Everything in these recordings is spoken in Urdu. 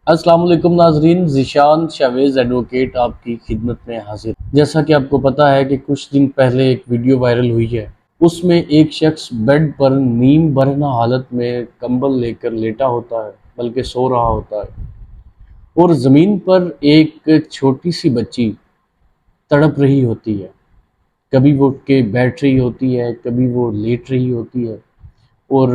السلام علیکم ناظرین، ذیشان شاویز ایڈوکیٹ آپ کی خدمت میں حاضر۔ جیسا کہ آپ کو پتا ہے کہ کچھ دن پہلے ایک ویڈیو وائرل ہوئی ہے، اس میں ایک شخص بیڈ پر نیم برہنہ حالت میں کمبل لے کر لیٹا ہوتا ہے، بلکہ سو رہا ہوتا ہے، اور زمین پر ایک چھوٹی سی بچی تڑپ رہی ہوتی ہے۔ کبھی وہ اٹھ کے بیٹھ رہی ہوتی ہے، کبھی وہ لیٹ رہی ہوتی ہے، اور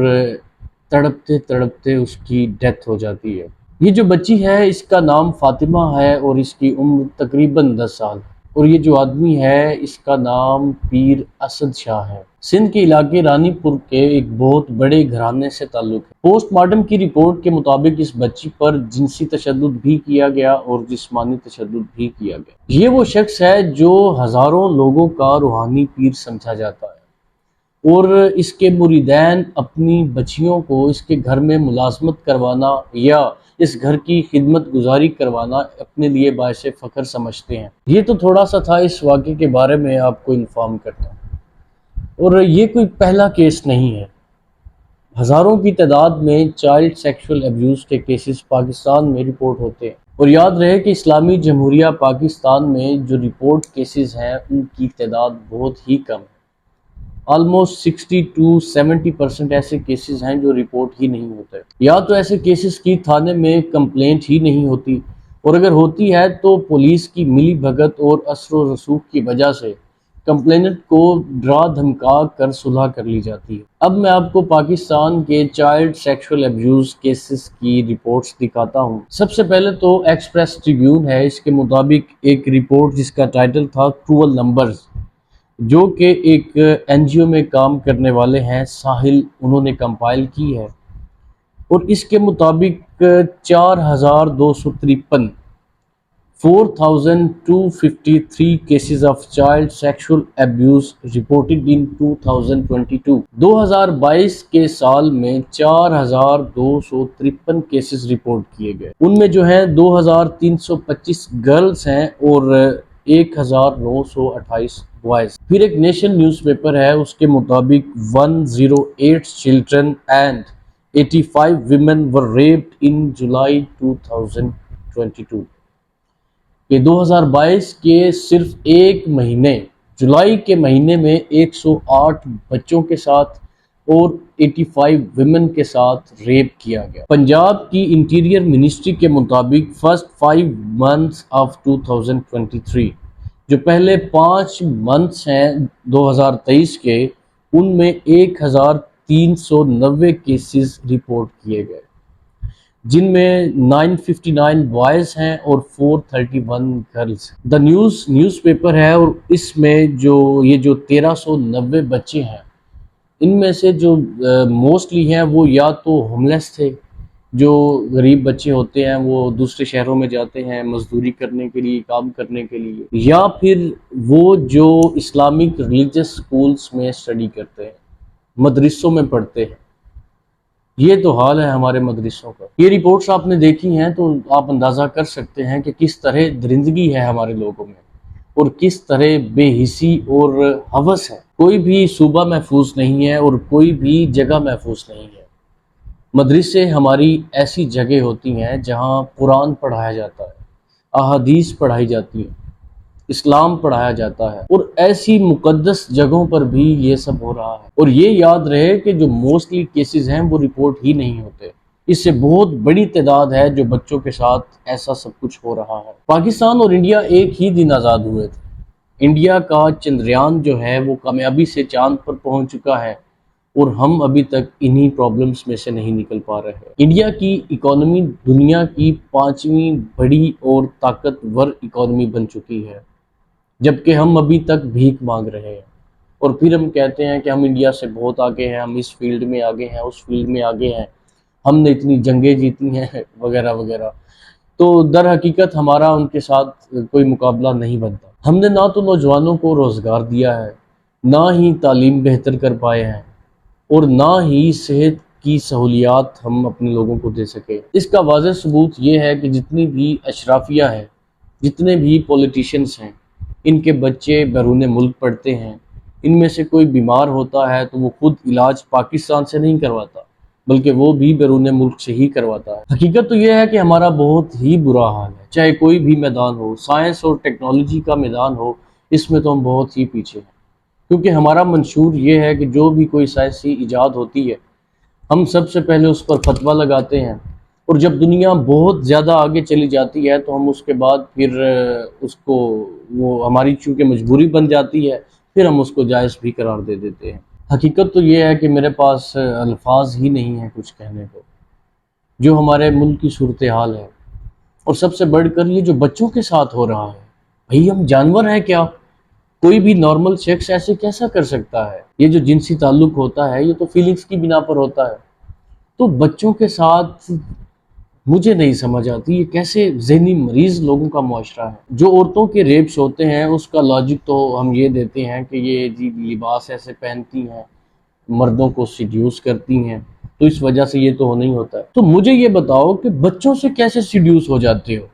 تڑپتے تڑپتے اس کی ڈیتھ ہو جاتی ہے۔ یہ جو بچی ہے اس کا نام فاطمہ ہے اور اس کی عمر تقریباً 10 سال، اور یہ جو آدمی ہے اس کا نام پیر اسد شاہ ہے۔ سندھ کے علاقے رانی پور کے ایک بہت بڑے گھرانے سے تعلق ہے۔ پوسٹ مارٹم کی رپورٹ کے مطابق اس بچی پر جنسی تشدد بھی کیا گیا اور جسمانی تشدد بھی کیا گیا۔ یہ وہ شخص ہے جو ہزاروں لوگوں کا روحانی پیر سمجھا جاتا ہے، اور اس کے مریدین اپنی بچیوں کو اس کے گھر میں ملازمت کروانا یا اس گھر کی خدمت گزاری کروانا اپنے لیے باعث فخر سمجھتے ہیں۔ یہ تو تھوڑا سا تھا اس واقعے کے بارے میں آپ کو انفارم کرنا، اور یہ کوئی پہلا کیس نہیں ہے۔ ہزاروں کی تعداد میں چائلڈ سیکشول ایبیوز کے کیسز پاکستان میں رپورٹ ہوتے ہیں، اور یاد رہے کہ اسلامی جمہوریہ پاکستان میں جو رپورٹ کیسز ہیں ان کی تعداد بہت ہی کم ہے۔ آلموسٹ 60 to 70% ایسے کیسز ہیں جو رپورٹ ہی نہیں ہوتے، یا تو ایسے کیسز کی تھانے میں کمپلینٹ ہی نہیں ہوتی، اور اگر ہوتی ہے تو پولیس کی ملی بھگت اور اثر و رسوخ کی وجہ سے کمپلیننٹ کو ڈرا دھمکا کر صلح کر لی جاتی ہے۔ اب میں آپ کو پاکستان کے چائلڈ سیکشول ایبیوز کیسز کی رپورٹس دکھاتا ہوں۔ سب سے پہلے تو ایکسپریس ٹریبیون ہے، اس کے مطابق ایک رپورٹ جس کا ٹائٹل تھا کروئل نمبرز، جو کہ ایک این جی او میں کام کرنے والے ہیں ساحل، انہوں نے کمپائل کی ہے، اور اس کے مطابق 4253 4253 cases of child sexual abuse reported in 2022۔ 2022 کے سال میں 4253 کیسز رپورٹ کیے گئے، ان میں جو ہیں 2325 گرلز ہیں اور 1928 بوائز۔ پھر ایک نیشن نیوز پیپر ہے، اس کے مطابق 108 children and 85 women were raped in July 2022۔ کہ 2022 کے صرف ایک مہینے جولائی کے مہینے میں 108 بچوں کے ساتھ اور 85 ویمن کے ساتھ ریپ کیا گیا۔ پنجاب کی انٹیریئر منسٹری کے مطابق فرسٹ 5 months آف 2023، جو پہلے 5 months ہیں 2023 کے، ان میں 1390 کیسز رپورٹ کیے گئے، جن میں 959 بوائز ہیں اور 431 گرلز۔ دا نیوز پیپر ہے، اور اس میں جو 1390 بچے ہیں، ان میں سے جو موسٹلی ہیں وہ یا تو ہوملیس تھے، جو غریب بچے ہوتے ہیں وہ دوسرے شہروں میں جاتے ہیں مزدوری کرنے کے لیے، کام کرنے کے لیے، یا پھر وہ جو اسلامک ریلیجس سکولز میں اسٹڈی کرتے ہیں، مدرسوں میں پڑھتے ہیں۔ یہ تو حال ہے ہمارے مدرسوں کا۔ یہ رپورٹس آپ نے دیکھی ہیں تو آپ اندازہ کر سکتے ہیں کہ کس طرح درندگی ہے ہمارے لوگوں میں، اور کس طرح بے حسی اور ہوس ہے۔ کوئی بھی صوبہ محفوظ نہیں ہے اور کوئی بھی جگہ محفوظ نہیں ہے۔ مدرسے ہماری ایسی جگہ ہوتی ہیں جہاں قرآن پڑھایا جاتا ہے، احادیث پڑھائی جاتی ہیں، اسلام پڑھایا جاتا ہے، اور ایسی مقدس جگہوں پر بھی یہ سب ہو رہا ہے۔ اور یہ یاد رہے کہ جو موسٹلی کیسز ہیں وہ رپورٹ ہی نہیں ہوتے، اس سے بہت بڑی تعداد ہے جو بچوں کے ساتھ ایسا سب کچھ ہو رہا ہے۔ پاکستان اور انڈیا ایک ہی دن آزاد ہوئے تھے۔ انڈیا کا چندریان جو ہے وہ کامیابی سے چاند پر پہنچ چکا ہے، اور ہم ابھی تک انہی پرابلمز میں سے نہیں نکل پا رہے ہیں۔ انڈیا کی اکانومی دنیا کی 5ویں بڑی اور طاقتور اکانومی بن چکی ہے، جبکہ ہم ابھی تک بھیک مانگ رہے ہیں، اور پھر ہم کہتے ہیں کہ ہم انڈیا سے بہت آگے ہیں، ہم اس فیلڈ میں آگے ہیں، اس فیلڈ میں آگے ہیں، ہم نے اتنی جنگیں جیتی ہیں وغیرہ وغیرہ۔ تو در حقیقت ہمارا ان کے ساتھ کوئی مقابلہ نہیں بنتا۔ ہم نے نہ تو نوجوانوں کو روزگار دیا ہے، نہ ہی تعلیم بہتر کر پائے ہیں، اور نہ ہی صحت کی سہولیات ہم اپنے لوگوں کو دے سکے۔ اس کا واضح ثبوت یہ ہے کہ جتنی بھی اشرافیہ ہے، جتنے بھی پولیٹیشنز ہیں، ان کے بچے بیرون ملک پڑھتے ہیں۔ ان میں سے کوئی بیمار ہوتا ہے تو وہ خود علاج پاکستان سے نہیں کرواتا، بلکہ وہ بھی بیرون ملک سے ہی کرواتا ہے۔ حقیقت تو یہ ہے کہ ہمارا بہت ہی برا حال ہے، چاہے کوئی بھی میدان ہو، سائنس اور ٹیکنالوجی کا میدان ہو، اس میں تو ہم بہت ہی پیچھے ہیں، کیونکہ ہمارا منشور یہ ہے کہ جو بھی کوئی سائنسی ایجاد ہوتی ہے ہم سب سے پہلے اس پر فتویٰ لگاتے ہیں، اور جب دنیا بہت زیادہ آگے چلی جاتی ہے تو ہم اس کے بعد پھر اس کو، وہ ہماری چونکہ مجبوری بن جاتی ہے، پھر ہم اس کو جائز بھی قرار دے دیتے ہیں۔ حقیقت تو یہ ہے کہ میرے پاس الفاظ ہی نہیں ہیں کچھ کہنے کو، جو ہمارے ملک کی صورتحال ہے، اور سب سے بڑھ کر یہ جو بچوں کے ساتھ ہو رہا ہے۔ بھئی ہم جانور ہیں کیا؟ کوئی بھی نارمل شخص ایسے کیسا کر سکتا ہے؟ یہ جو جنسی تعلق ہوتا ہے یہ تو فیلنگز کی بنا پر ہوتا ہے، تو بچوں کے ساتھ مجھے نہیں سمجھ آتی یہ کیسے ذہنی مریض لوگوں کا معاشرہ ہے۔ جو عورتوں کے ریپس ہوتے ہیں اس کا لاجک تو ہم یہ دیتے ہیں کہ یہ جی لباس ایسے پہنتی ہیں، مردوں کو سیڈیوس کرتی ہیں، تو اس وجہ سے یہ تو نہیں ہوتا ہے۔ تو مجھے یہ بتاؤ کہ بچوں سے کیسے سیڈیوس ہو جاتے ہو؟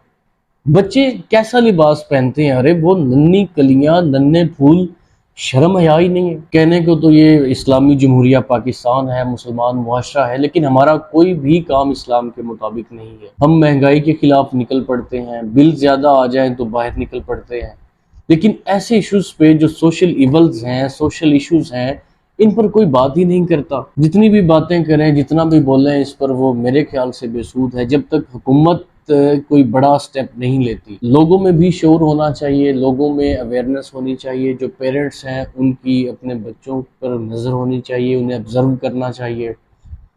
بچے کیسا لباس پہنتے ہیں؟ ارے وہ ننھی کلیاں، ننھے پھول، شرم حیا ہی نہیں ہے۔ کہنے کو تو یہ اسلامی جمہوریہ پاکستان ہے، مسلمان معاشرہ ہے، لیکن ہمارا کوئی بھی کام اسلام کے مطابق نہیں ہے۔ ہم مہنگائی کے خلاف نکل پڑتے ہیں، بل زیادہ آ جائیں تو باہر نکل پڑتے ہیں، لیکن ایسے ایشوز پہ جو سوشل ایولز ہیں، سوشل ایشوز ہیں، ان پر کوئی بات ہی نہیں کرتا۔ جتنی بھی باتیں کریں، جتنا بھی بولیں اس پر، وہ میرے خیال سے بے سود ہے جب تک حکومت کوئی بڑا سٹیپ نہیں لیتی۔ لوگوں میں بھی شعور ہونا چاہیے، لوگوں میں اویئرنس ہونی چاہیے، جو پیرنٹس ہیں ان کی اپنے بچوں پر نظر ہونی چاہیے، انہیں آبزرو کرنا چاہیے،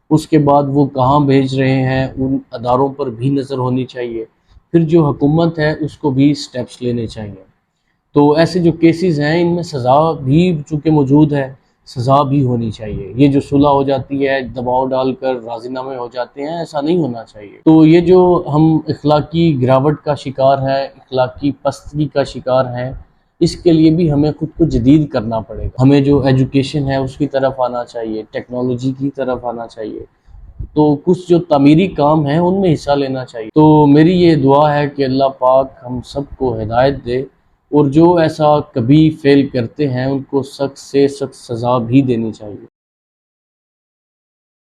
اس کے بعد وہ کہاں بھیج رہے ہیں ان اداروں پر بھی نظر ہونی چاہیے، پھر جو حکومت ہے اس کو بھی سٹیپس لینے چاہیے۔ تو ایسے جو کیسز ہیں ان میں سزا بھی چونکہ موجود ہے، سزا بھی ہونی چاہیے۔ یہ جو صلح ہو جاتی ہے، دباؤ ڈال کر راضی نامے ہو جاتے ہیں، ایسا نہیں ہونا چاہیے۔ تو یہ جو ہم اخلاقی گراوٹ کا شکار ہیں، اخلاقی پستگی کا شکار ہیں، اس کے لیے بھی ہمیں خود کو جدید کرنا پڑے گا۔ ہمیں جو ایجوکیشن ہے اس کی طرف آنا چاہیے، ٹیکنالوجی کی طرف آنا چاہیے، تو کچھ جو تعمیری کام ہیں ان میں حصہ لینا چاہیے۔ تو میری یہ دعا ہے کہ اللہ پاک ہم سب کو ہدایت دے، اور جو ایسا کبھی فیل کرتے ہیں ان کو سخت سے سخت سزا بھی دینی چاہیے۔